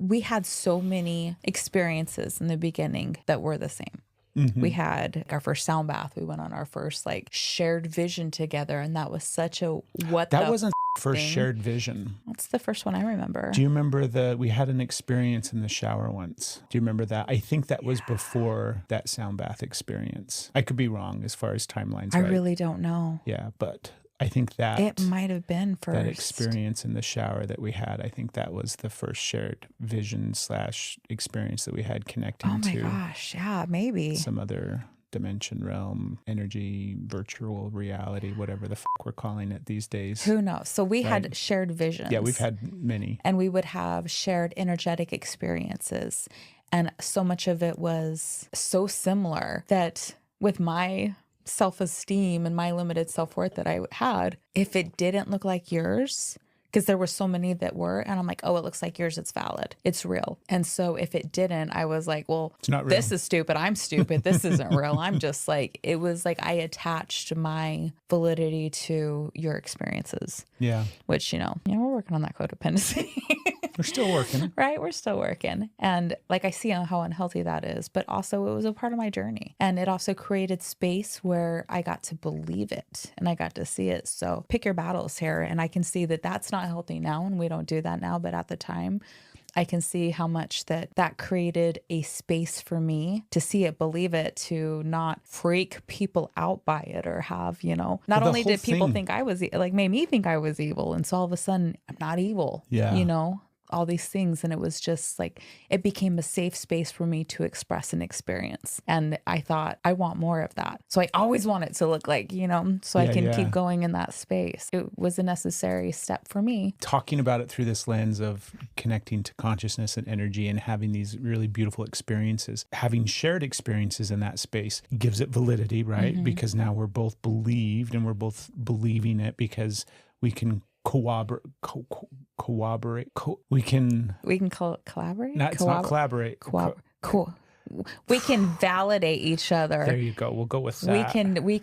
we had so many experiences in the beginning that were the same. We had our first sound bath. We went on our first like shared vision together. And that was such a That wasn't first thing. shared vision. That's the first one I remember. Do you remember we had an experience in the shower once? Do you remember that? I think that was before that sound bath experience. I could be wrong as far as timelines. I right? really don't know. Yeah, but I think that it might have been first. That experience in the shower that we had, I think that was the first shared vision / experience that we had connecting to. Oh my gosh, yeah, maybe. Some other dimension, realm, energy, virtual reality, whatever the we're calling it these days. Who knows? So we had shared visions. Yeah, we've had many. And we would have shared energetic experiences. And so much of it was so similar that with my self-esteem and my limited self-worth that I had, if it didn't look like yours, because there were so many that were, and I'm like, oh, it looks like yours, it's valid, it's real. And so if it didn't, I was like, well, it's not real. This is stupid, I'm stupid, this isn't real. I'm just like, it was like I attached my validity to your experiences. Yeah. Which, we're working on that codependency. We're still working. Right? We're still working. And like, I see how unhealthy that is, but also it was a part of my journey. And it also created space where I got to believe it and I got to see it. So pick your battles here. And I can see that that's not healthy now and we don't do that now. But at the time, I can see how much that created a space for me to see it, believe it, to not freak people out by it or have, not only did people think I was like, made me think I was evil. And so all of a sudden I'm not evil, all these things. And it was just like, it became a safe space for me to express an experience. And I thought, I want more of that. So I always want it to look like, so I can keep going in that space. It was a necessary step for me. Talking about it through this lens of connecting to consciousness and energy and having these really beautiful experiences, having shared experiences in that space gives it validity, right? Mm-hmm. Because now we're both believed and we're both believing it because we can collaborate. We can collaborate. It's not collaborate. We can validate each other. There you go. We'll go with that. We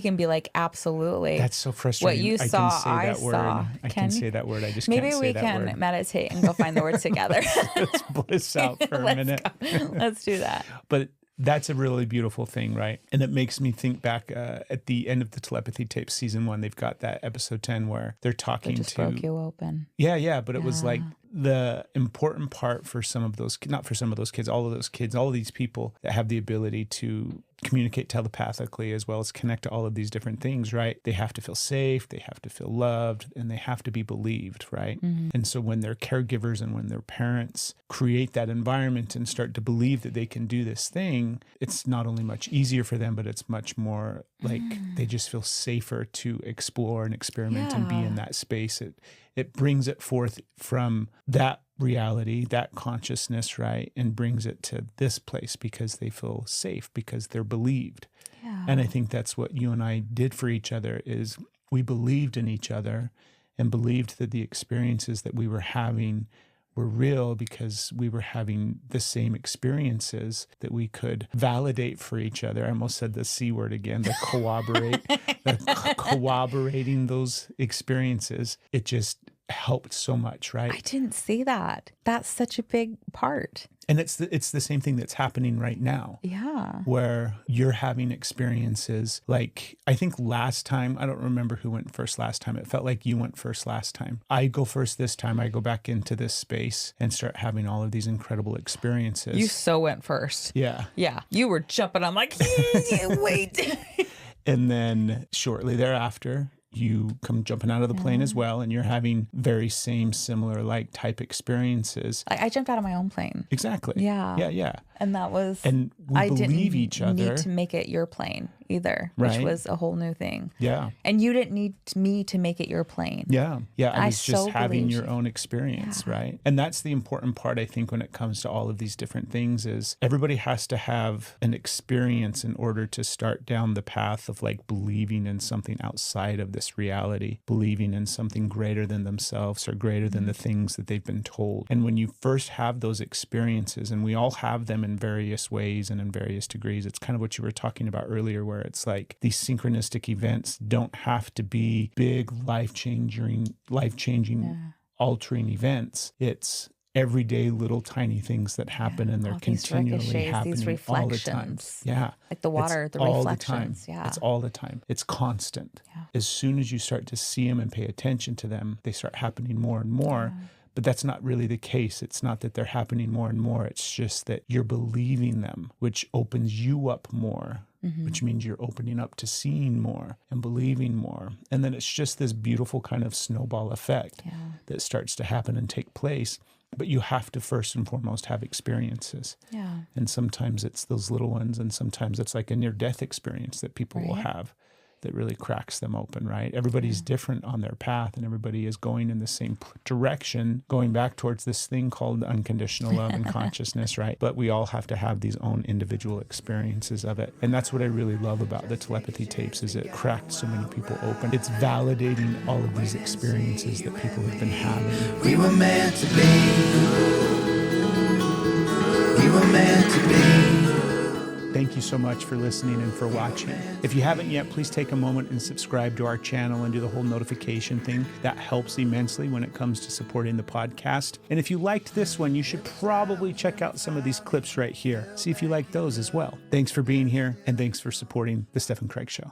can be like, absolutely. That's so frustrating. What you saw, I saw. I can say that word. I just maybe can't say that word. Maybe we can meditate and go find the word together. Let's bliss out for a minute. Let's do that. But that's a really beautiful thing, right? And it makes me think back at the end of the Telepathy tape, season 1, they've got that episode 10 where they're talking they just broke you open. Yeah. But it was like the important part for some of those, not for some of those kids, all of those kids, all of these people that have the ability to communicate telepathically as well as connect to all of these different things, right? They have to feel safe, they have to feel loved, and they have to be believed, right? Mm-hmm. And so when their caregivers and when their parents create that environment and start to believe that they can do this thing, it's not only much easier for them, but it's much more like they just feel safer to explore and experiment and be in that space. It brings it forth from that reality, that consciousness, right? And brings it to this place because they feel safe, because they're believed. Yeah. And I think that's what you and I did for each other is we believed in each other and believed that the experiences that we were having were real because we were having the same experiences that we could validate for each other. I almost said the C word again, the corroborating those experiences. It just helped so much, right? I didn't see that. That's such a big part. And it's the same thing that's happening right now. Yeah. Where you're having experiences like, I think last time, I don't remember who went first last time. It felt like you went first last time. I go first this time. I go back into this space and start having all of these incredible experiences. You so went first. Yeah. Yeah. You were jumping. I'm like, wait. And then shortly thereafter, you come jumping out of the plane as well, and you're having very similar like type experiences. I jumped out of my own plane. Exactly. Yeah. And that was, and we believe each other. I didn't need to make it your plane either, right? Which was a whole new thing. Yeah. And you didn't need me to make it your plane. Yeah. I was just having your you. own experience, right? And that's the important part, I think, when it comes to all of these different things is everybody has to have an experience in order to start down the path of like believing in something outside of this reality, believing in something greater than themselves or greater than the things that they've been told. And when you first have those experiences, and we all have them in various ways and in various degrees, it's kind of what you were talking about earlier, where it's like these synchronistic events don't have to be big life-changing, altering events. It's everyday little tiny things that happen, and they're all these continually ricochets, happening these all the time. reflections. Yeah. Like the water, It's the all reflections. the time. Yeah. It's all the time. It's constant. Yeah. As soon as you start to see them and pay attention to them, they start happening more and more. Yeah. But that's not really the case. It's not that they're happening more and more. It's just that you're believing them, which opens you up more, which means you're opening up to seeing more and believing more. And then it's just this beautiful kind of snowball effect that starts to happen and take place. But you have to first and foremost have experiences. Yeah. And sometimes it's those little ones, and sometimes it's like a near-death experience that people will have that really cracks them open, right? Everybody's different on their path, and everybody is going in the same direction, going back towards this thing called unconditional love and consciousness, right? But we all have to have these own individual experiences of it. And that's what I really love about the telepathy tapes, is it cracked so many people open. It's validating all of these experiences that people have been having. We were meant to be. We were meant to be. Thank you so much for listening and for watching. If you haven't yet, please take a moment and subscribe to our channel and do the whole notification thing. That helps immensely when it comes to supporting the podcast. And if you liked this one, you should probably check out some of these clips right here. See if you like those as well. Thanks for being here, and thanks for supporting The Steph and Craig Show.